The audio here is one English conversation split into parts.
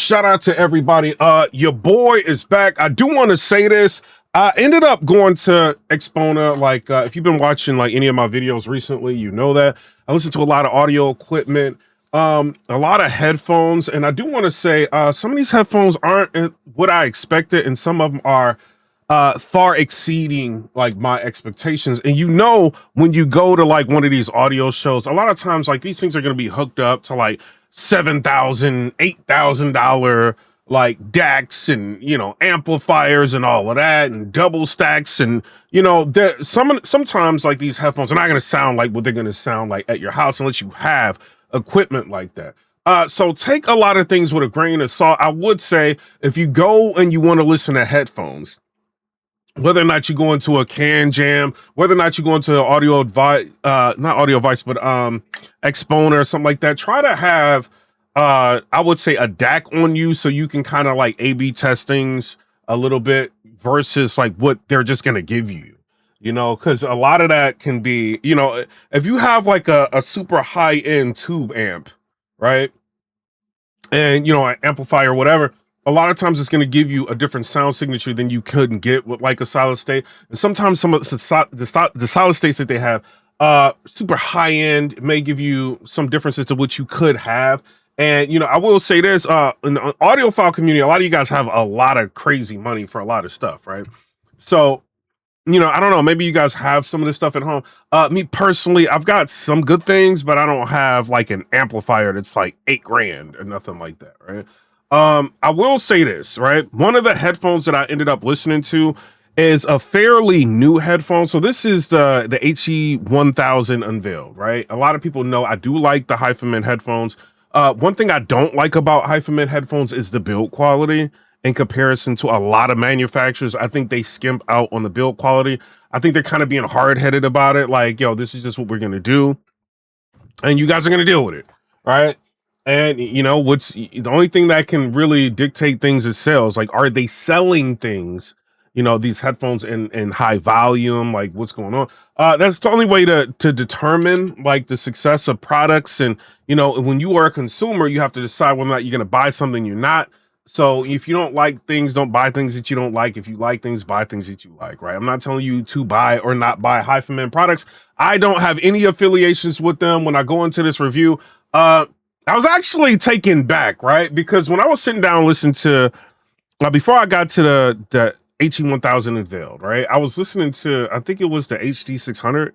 Shout out to everybody. Your boy is back. I do want to say this. I ended up going to Exponent. Like, if you've been watching like any of my videos recently, you know that I listen to a lot of audio equipment, a lot of headphones, and I do want to say some of these headphones aren't what I expected, and some of them are far exceeding like my expectations. And you know, when you go to like one of these audio shows, a lot of times like these things are going to be hooked up to like $7,000, $8,000 like DACs and, you know, amplifiers and all of that and double stacks. And, you know, sometimes like these headphones are not going to sound like what they're going to sound like at your house unless you have equipment like that. So take a lot of things with a grain of salt. I would say if you go and you want to listen to headphones, whether or not you go into a Can Jam, whether or not you go into an audio advice, not audio advice, but Exponent or something like that, try to have, I would say, a DAC on you so you can kind of like A/B test things a little bit versus like what they're just going to give you, you know, because a lot of that can be, you know, if you have like a super high end tube amp, right? And, you know, an amplifier or whatever, a lot of times it's going to give you a different sound signature than you couldn't get with like a solid state. And sometimes some of the solid states that they have, super high end, may give you some differences to what you could have. And, you know, I will say this, in the audiophile community, a lot of you guys have a lot of crazy money for a lot of stuff, right? So, you know, I don't know, maybe you guys have some of this stuff at home. Me personally, I've got some good things, but I don't have like an amplifier that's like $8,000 or nothing like that, right? I will say this, right? One of the headphones that I ended up listening to is a fairly new headphone. So this is the HE1000 Unveiled, right? A lot of people know I do like the Hifiman headphones. One thing I don't like about Hifiman headphones is the build quality in comparison to a lot of manufacturers. I think they skimp out on the build quality. I think they're kind of being hard-headed about it. Like, yo, this is just what we're going to do. And you guys are going to deal with it, right? And, you know, what's the only thing that can really dictate things is sales. Like, are they selling things, you know, these headphones in high volume? Like, what's going on? That's the only way to determine, like, the success of products. And, you know, when you are a consumer, you have to decide whether or not you're going to buy something you're not. So if you don't like things, don't buy things that you don't like. If you like things, buy things that you like, right? I'm not telling you to buy or not buy Hifiman products. I don't have any affiliations with them. When I go into this review, I was actually taken back, right? Because when I was sitting down and listening to, before I got to the HE1000 Unveiled, right? I was listening to, I think it was the HD600.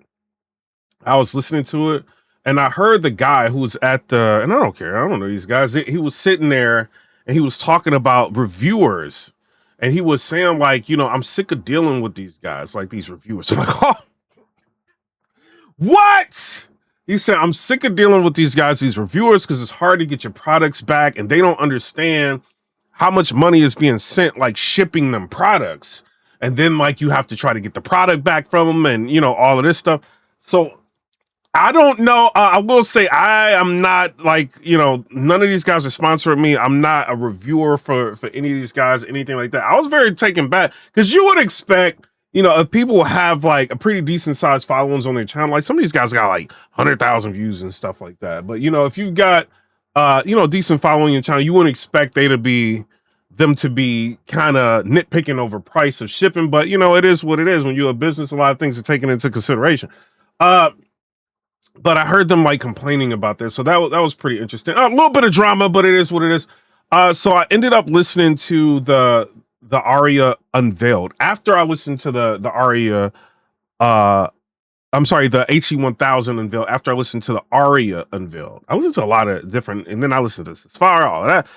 I was listening to it and I heard the guy who was at the, and I don't care, I don't know these guys. He was sitting there and he was talking about reviewers. And he was saying like, you know, I'm sick of dealing with these guys, like these reviewers. I'm like, oh, what? He said, I'm sick of dealing with these guys, these reviewers, because it's hard to get your products back and they don't understand how much money is being sent, like shipping them products. And then like you have to try to get the product back from them and, you know, all of this stuff. So I don't know. I will say I am not like, you know, none of these guys are sponsoring me. I'm not a reviewer for any of these guys, anything like that. I was very taken back because you would expect, you know, if people have like a pretty decent sized followings on their channel, like some of these guys got like 100,000 views and stuff like that. But, you know, if you got, you know, decent following on your channel, you wouldn't expect them to be kind of nitpicking over price of shipping. But, you know, it is what it is. When you're a business, a lot of things are taken into consideration. But I heard them like complaining about this. So that was pretty interesting. A little bit of drama, but it is what it is. So I ended up listening to the Arya Unveiled. After I listened to the Arya, I'm sorry, the HE1000 Unveiled. After I listened to the Arya Unveiled, I listened to a lot of different, and then I listened to Sisphara, all of that.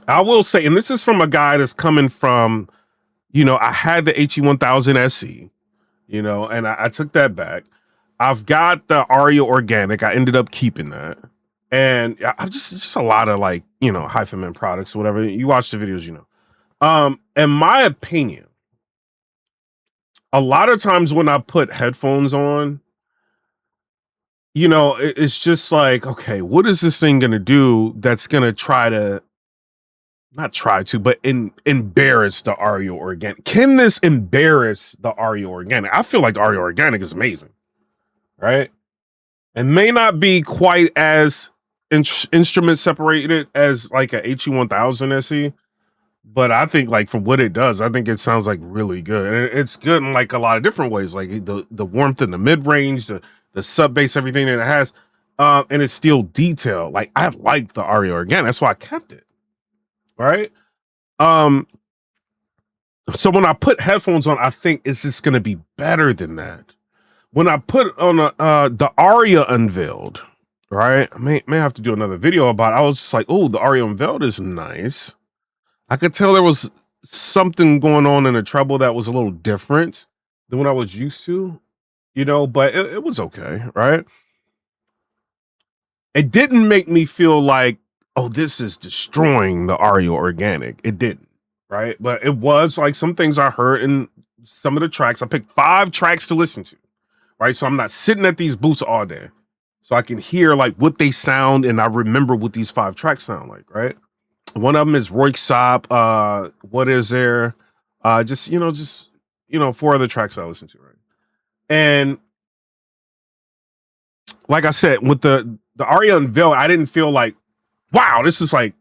I will say, and this is from a guy that's coming from, you know, I had the HE1000 SE, you know, and I took that back. I've got the Arya Organic. I ended up keeping that. And I've just a lot of like, you know, Hifiman products or whatever. You watch the videos, you know. In my opinion, a lot of times when I put headphones on, you know, it's just like, okay, what is this thing going to do that's going to try to, not try to, but embarrass the Arya Organic? Can this embarrass the Arya Organic? I feel like the Arya Organic is amazing, right? And may not be quite as instrument separated as like a HE1000 SE, but I think like for what it does, I think it sounds like really good. And it's good in like a lot of different ways, like the warmth in the mid range, the sub bass, everything that it has, and it's still detailed. Like I like the Arya Organic, that's why I kept it. Right. Um, so when I put headphones on, I think it's just gonna be better than that. When I put on the Arya Unveiled, right? I may have to do another video about it. I was just like, oh, the Arya Unveiled is nice. I could tell there was something going on in the treble that was a little different than what I was used to, but it was okay, right? It didn't make me feel like, oh, this is destroying the Arya Organic. It didn't, right? But it was like some things I heard in some of the tracks. I picked 5 tracks to listen to, right? So I'm not sitting at these booths all day. So I can hear like what they sound and I remember what these 5 tracks sound like, right? One of them is Roik Sop. What is there? Just 4 other tracks I listen to, right? And like I said, with the Arya Unveiled, I didn't feel like, wow, this is like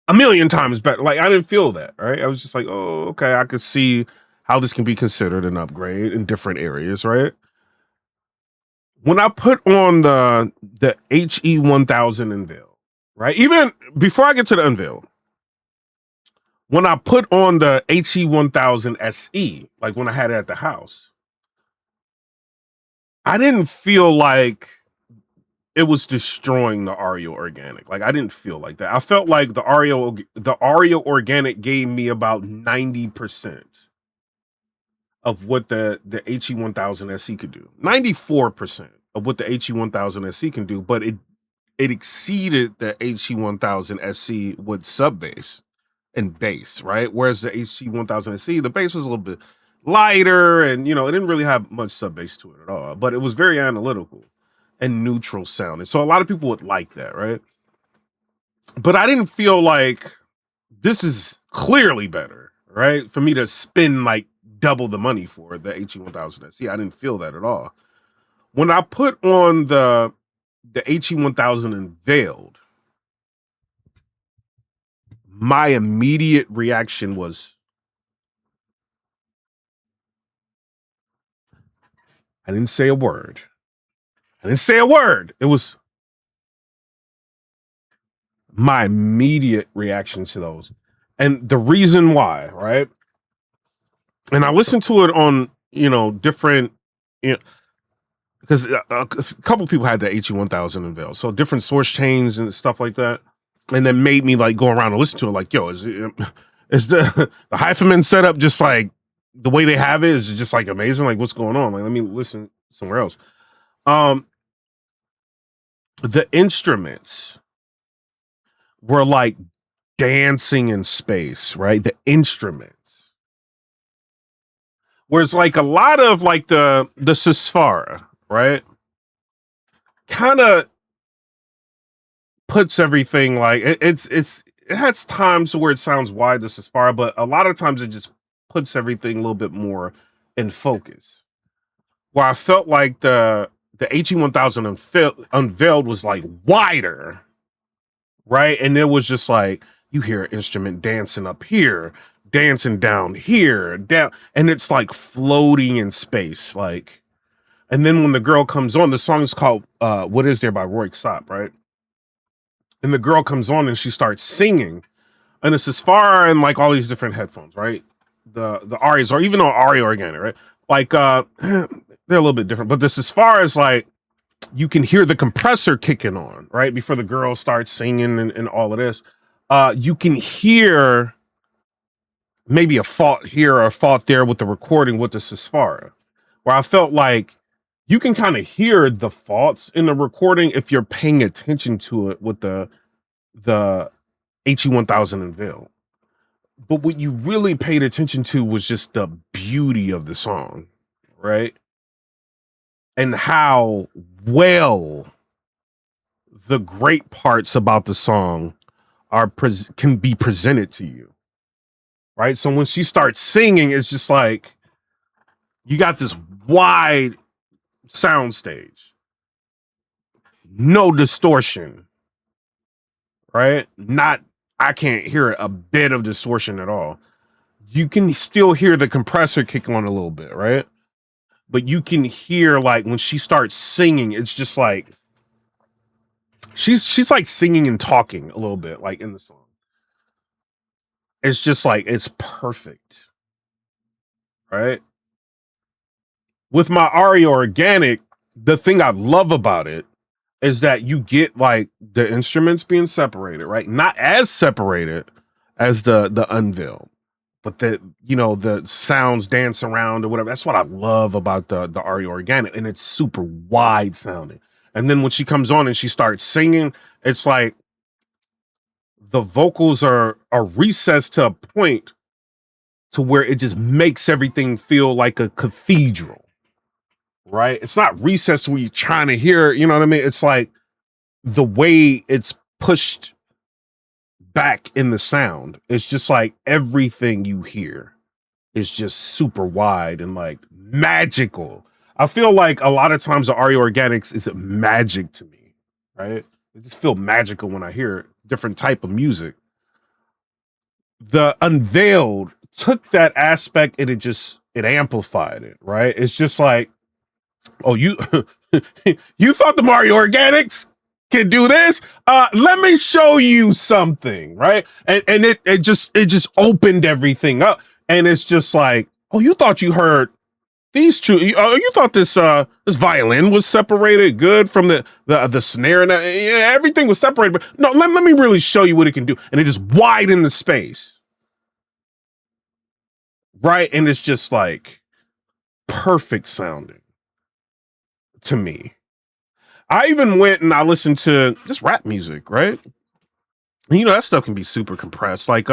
a million times better. Like I didn't feel that, right? I was just like, oh, okay, I could see how this can be considered an upgrade in different areas, right? When I put on the HE1000 Unveiled, right? Even before I get to the Unveiled, when I put on the HE1000 SE, like when I had it at the house, I didn't feel like it was destroying the Arya Organic. Like I didn't feel like that. I felt like the Arya Organic gave me about 90% of what the HE1000 SE could do. 94% of what the HE1000 SE can do, but it exceeded the HE1000 SE with sub bass and bass, right? Whereas the HE1000 SE, the bass was a little bit lighter and, it didn't really have much sub bass to it at all, but it was very analytical and neutral sounding. So a lot of people would like that, right? But I didn't feel like this is clearly better, right? For me to spend like double the money for the HE1000 SE, I didn't feel that at all. When I put on the HE1000 Unveiled, my immediate reaction was, I didn't say a word. I didn't say a word. It was my immediate reaction to those. And the reason why, right? And I listened to it on, different, because a couple people had the HE1000 Unveiled. So different source chains and stuff like that. And then made me like go around and listen to it like, yo, is the Hifiman setup just like the way they have it is just like amazing? Like what's going on? Like, let me listen somewhere else. The instruments were like dancing in space, right? The instruments. Whereas like a lot of like the Sisphara, right? Kind of puts everything like it has times where it sounds wide, the Sisphara, but a lot of times it just puts everything a little bit more in focus. Where I felt like the HE1000 Unveiled was like wider, right? And it was just like you hear an instrument dancing up here, dancing down here, down, and it's like floating in space, like. And then when the girl comes on, the song is called "What Is There" by Roik Sop, right? And the girl comes on and she starts singing, and it's as far and like all these different headphones, right? The Arias, or even on Arya Organic, right? Like they're a little bit different, but this as far as like you can hear the compressor kicking on, right? Before the girl starts singing and all of this. You can hear maybe a fault here or a fault there with the recording with the Sisphara, where I felt like you can kind of hear the faults in the recording if you're paying attention to it with the HE1000 Unveiled. But what you really paid attention to was just the beauty of the song, right? And how well the great parts about the song can be presented to you, right? So when she starts singing, it's just like you got this wide soundstage, no distortion, right? Not, I can't hear a bit of distortion at all. You can still hear the compressor kick on a little bit, right? But you can hear like when she starts singing, it's just like she's like singing and talking a little bit, like in the song. It's just like it's perfect, right? With my Arya Organic, the thing I love about it is that you get like the instruments being separated, right? Not as separated as the Unveiled, but the the sounds dance around or whatever. That's what I love about the Arya Organic, and it's super wide sounding. And then when she comes on and she starts singing, it's like the vocals are recessed to a point to where it just makes everything feel like a cathedral, right? It's not recessed where you're trying to hear, you know what I mean? It's like the way it's pushed back in the sound. It's just like everything you hear is just super wide and like magical. I feel like a lot of times the Arya Organics is magic to me, right? I just feel magical when I hear different type of music. The Unveiled took that aspect and it amplified it, right? It's just like, oh, you you thought the Arya Organics can do this? Let me show you something, right? And it just opened everything up. And it's just like, oh, you thought you heard these two, you thought this violin was separated good from the snare and everything was separated, but no, let me really show you what it can do. And it just widened the space. Right? And it's just like perfect sounding to me. I even went and I listened to just rap music, right? And, that stuff can be super compressed. Like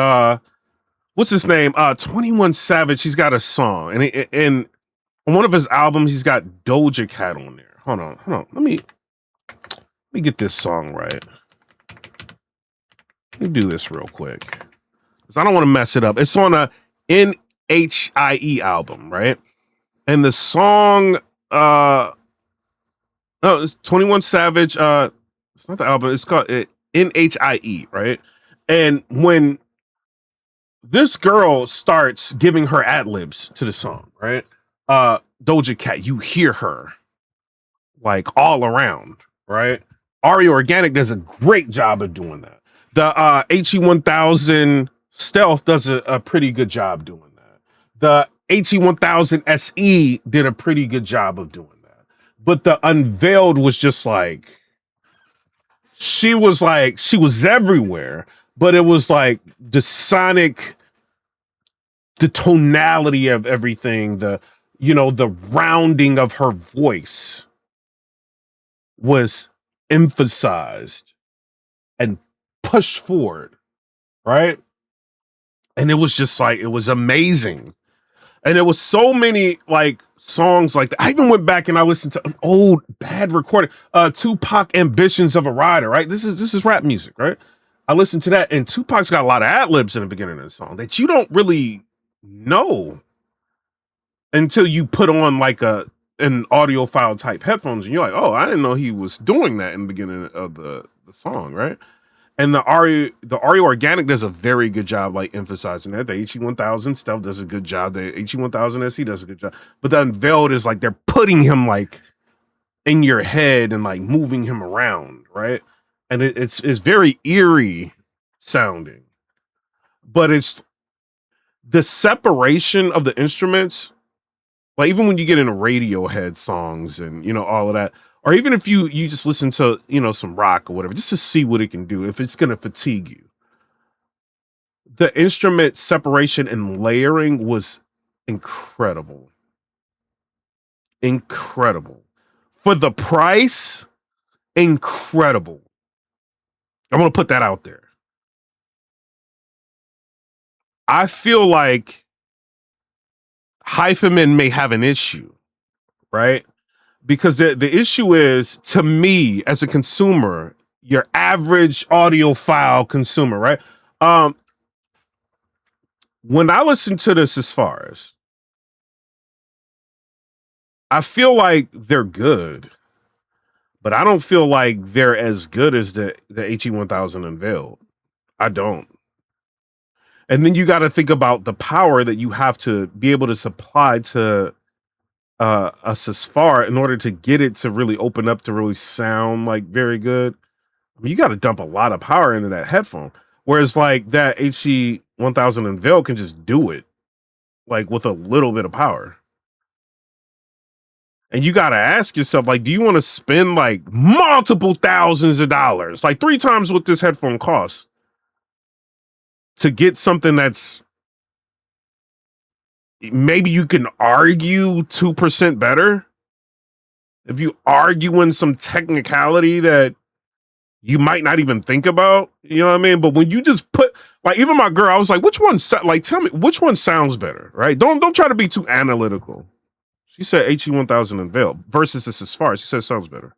what's his name? 21 Savage, he's got a song. And on one of his albums, he's got Doja Cat on there. Hold on. Let me get this song right. Let me do this real quick. Because I don't want to mess it up. It's on a NHIE album, right? And the song no, it's 21 Savage. It's not the album. It's called NHIE, right? And when this girl starts giving her ad libs to the song, right? Doja Cat, you hear her like all around, right? Arya Organic does a great job of doing that. The HE1000 Stealth does a pretty good job doing that. The HE1000 SE did a pretty good job of doing that. But the Unveiled was just like, she was everywhere, but it was like the sonic, the tonality of everything, the rounding of her voice was emphasized and pushed forward, right? And it was just like, it was amazing. And there was so many like songs like that. I even went back and I listened to an old bad recording, Tupac Ambitions of a Rider, right? This is rap music, right? I listened to that, and Tupac's got a lot of ad libs in the beginning of the song that you don't really know until you put on like an audiophile type headphones, and you're like, oh, I didn't know he was doing that in the beginning of the song, right? And the Arya Organic does a very good job, like emphasizing that. The HE1000 Stealth does a good job. The HE1000 SE does a good job. But the Unveiled is like they're putting him like in your head and like moving him around, right? And it's very eerie sounding, but it's the separation of the instruments. Like even when you get into Radiohead songs and all of that, or even if you just listen to some rock or whatever, just to see what it can do, if it's gonna fatigue you. The instrument separation and layering was incredible. Incredible. For the price, incredible. I want to put that out there. I feel like Hifiman may have an issue, right? Because the issue is, to me as a consumer, your average audiophile consumer, right? When I listen to the Sisphara, I feel like they're good, but I don't feel like they're as good as the HE1000 Unveiled. I don't. And then you got to think about the power that you have to be able to supply to a Sisphara in order to get it to really open up to really sound like very good. I mean, you got to dump a lot of power into that headphone. Whereas like that HE1000 Unveiled can just do it like with a little bit of power. And you got to ask yourself, like, do you want to spend like multiple thousands of dollars, like 3 times what this headphone costs, to get something that's maybe you can argue 2% better? If you arguing some technicality that you might not even think about, you know what I mean? But when you just put, like, even my girl, I was like, which one, like, tell me which one sounds better, right? Don't try to be too analytical. She said HE1000 Unveiled versus this Sisphara. She said sounds better.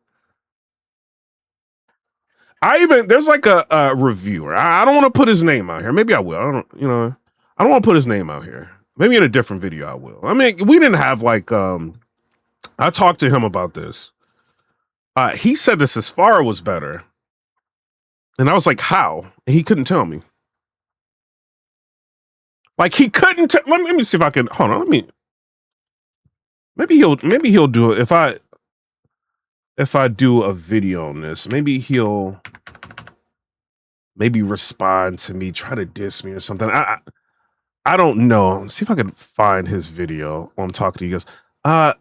There's like a reviewer. I don't want to put his name out here. Maybe I will. I don't want to put his name out here. Maybe in a different video I will. I mean, we didn't have like, I talked to him about this. He said the Sisphara was better. And I was like, how? And he couldn't tell me. Like he couldn't let me see if I can hold on. Maybe he'll do it if I do a video on this. Maybe he'll respond to me, try to diss me or something. I don't know. Let's see if I can find his video while I'm talking to you guys.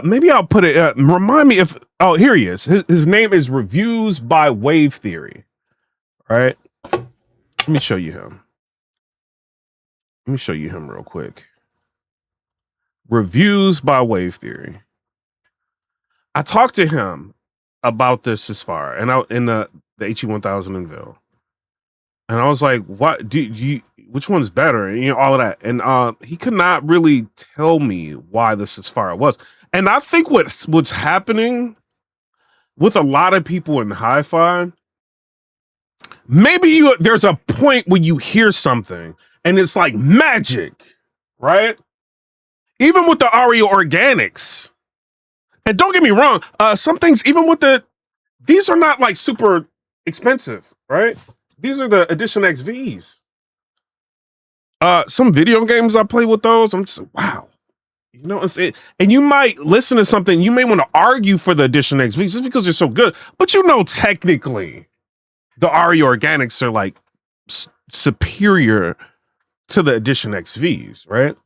Maybe I'll put it. Remind me if. Oh, here he is. His name is Reviews by Wave Theory. All right. Let me show you him. Let me show you him real quick. Reviews by Wave Theory. I talked to him about this Sisphara and in the HE1000 Unveiled. And I was like, what do you, which one's better? And, all of that. And he could not really tell me why the Sisphara was. And I think what's happening with a lot of people in hi-fi, maybe there's a point when you hear something and it's like magic, right? Even with the Arya Organics. And don't get me wrong, some things, even with these are not like super expensive, right? These are the Edition XVs. Some video games I play with those, I'm just, wow. And you might listen to something, you may want to argue for the Edition XVs just because they're so good, but technically, the Arya Organics are like superior to the Edition XVs, right?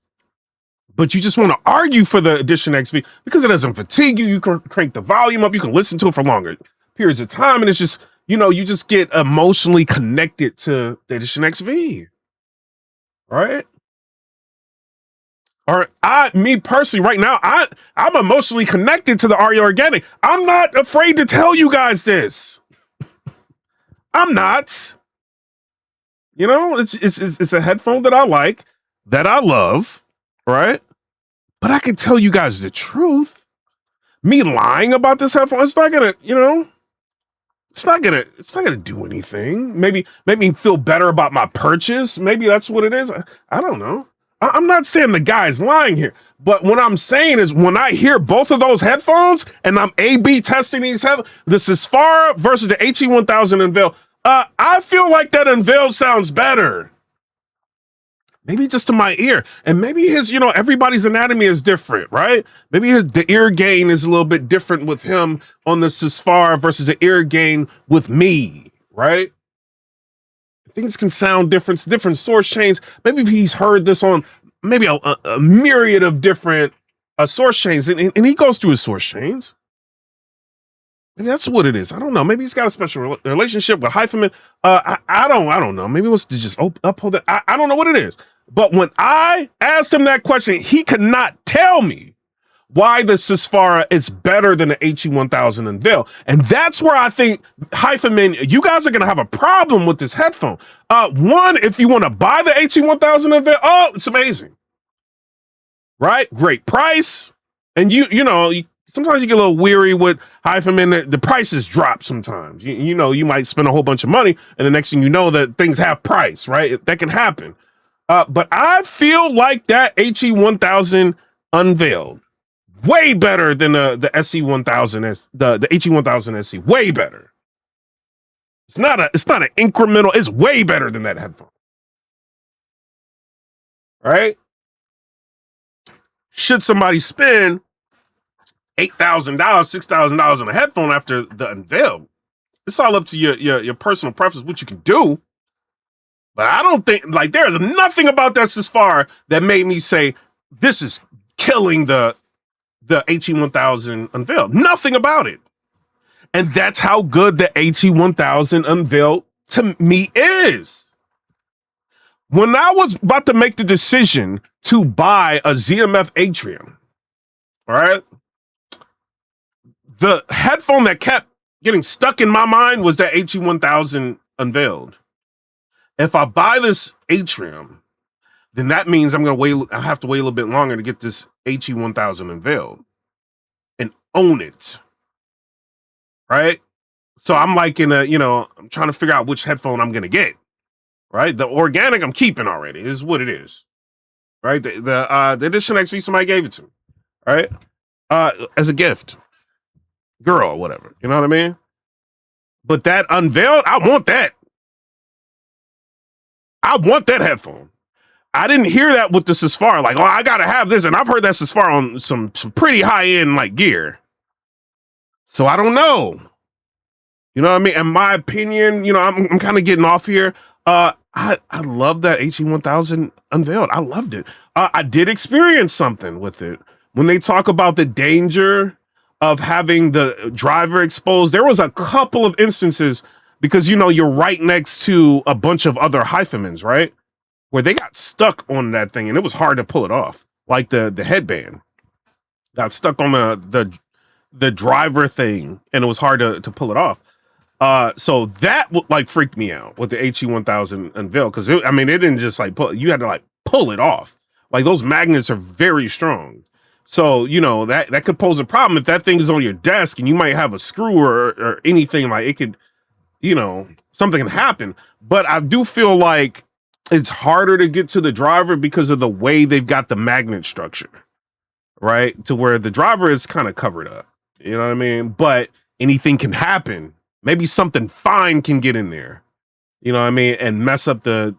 But you just want to argue for the Edition XV because it doesn't fatigue you. You can crank the volume up. You can listen to it for longer periods of time. And it's just, you just get emotionally connected to the Edition XV. Right? Or me personally, right now, I'm emotionally connected to the Arya Organic. I'm not afraid to tell you guys this. I'm not. It's a headphone that I like, that I love, right? But I can tell you guys the truth. Me lying about this headphone, it's not gonna, it's not gonna do anything. Maybe make me feel better about my purchase. Maybe that's what it is. I don't know. I'm not saying the guy's lying here, but what I'm saying is when I hear both of those headphones and I'm A/B testing these the Sisphara versus the HE1000 Unveiled, I feel like that Unveiled sounds better. Maybe just to my ear. And maybe his, everybody's anatomy is different, right? Maybe the ear gain is a little bit different with him on the Sisphara versus the ear gain with me, right? Things can sound different source chains. Maybe he's heard this on maybe a myriad of different source chains, and he goes through his source chains. Maybe that's what it is. I don't know. Maybe he's got a special relationship with Hifiman. I don't know. Maybe he wants to just uphold that. I don't know what it is. But when I asked him that question, he could not tell me why the Sisphara is better than the HE1000 Unveiled. And that's where I think, Hifiman, you guys are going to have a problem with this headphone. One, if you want to buy the HE1000 Unveiled, it's amazing. Right? Great price. And sometimes you get a little weary with Hifiman. The prices drop sometimes. You might spend a whole bunch of money, and the next thing you know, that things have price, right? That can happen. But I feel like that HE1000 Unveiled, Way better than the SE1000, the HE1000 SE. Way better. It's not an incremental. It's way better than that headphone. Right? Should somebody spend $8,000, $6,000 on a headphone after the unveil? It's all up to your personal preference, what you can do. But I don't think, like, there's nothing about that Sisphara that made me say, this is killing the HE1000 Unveiled. Nothing about it. And that's how good the HE1000 Unveiled to me is. When I was about to make the decision to buy a ZMF Atrium, all right, the headphone that kept getting stuck in my mind was that HE1000 Unveiled. If I buy this Atrium, then that means I have to wait a little bit longer to get this HE1000 Unveiled and own it. Right? So I'm like I'm trying to figure out which headphone I'm going to get. Right? The Organic I'm keeping already. This is what it is. Right? The Edition XV, somebody gave it to me. Right? As a gift. Girl or whatever. You know what I mean? But that Unveiled, I want that. I want that headphone. I didn't hear that with the Sisphara. Like, oh, I gotta have this, and I've heard that Sisphara on some pretty high end like gear. So I don't know. You know what I mean? In my opinion, I'm kind of getting off here. I love that HE1000 Unveiled. I loved it. I did experience something with it when they talk about the danger of having the driver exposed. There was a couple of instances because you're right next to a bunch of other Hifimans, right? Where they got stuck on that thing and it was hard to pull it off. Like the headband got stuck on the driver thing and it was hard to pull it off. So that like freaked me out with the HE1000 Unveiled because it didn't just like you had to like pull it off. Like those magnets are very strong. So, that could pose a problem if that thing is on your desk and you might have a screw or anything, like it could, something can happen. But I do feel like it's harder to get to the driver because of the way they've got the magnet structure, right? To where the driver is kind of covered up, you know what I mean? But anything can happen. Maybe something fine can get in there, you know what I mean? And mess up the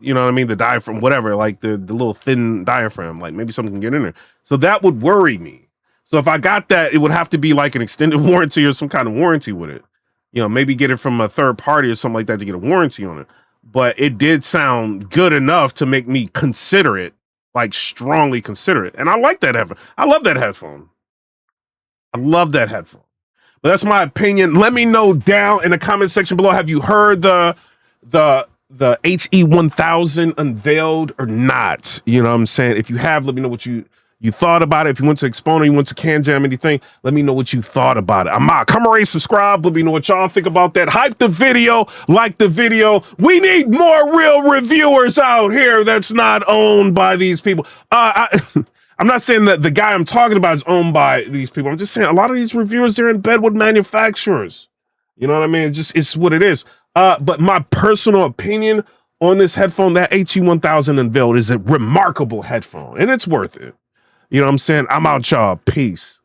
diaphragm, whatever, like the little thin diaphragm, like maybe something can get in there. So that would worry me. So if I got that, it would have to be like an extended warranty or some kind of warranty with it. Maybe get it from a third party or something like that to get a warranty on it. But it did sound good enough to make me consider it, like strongly consider it. And I like that headphone. I love that headphone. I love that headphone. But that's my opinion. Let me know down in the comment section below. Have you heard the HE1000 Unveiled or not? You know what I'm saying? If you have, let me know what you thought about it. If you went to Exponer, you went to Can Jam, anything, let me know what you thought about it. I'm out. Come rate, subscribe. Let me know what y'all think about that. Hype the video, like the video. We need more real reviewers out here that's not owned by these people. I'm not saying that the guy I'm talking about is owned by these people. I'm just saying a lot of these reviewers, they're in bed with manufacturers. You know what I mean? It's what it is. But my personal opinion on this headphone, that HE1000 Unveiled is a remarkable headphone, and it's worth it. You know what I'm saying? I'm out, y'all. Peace.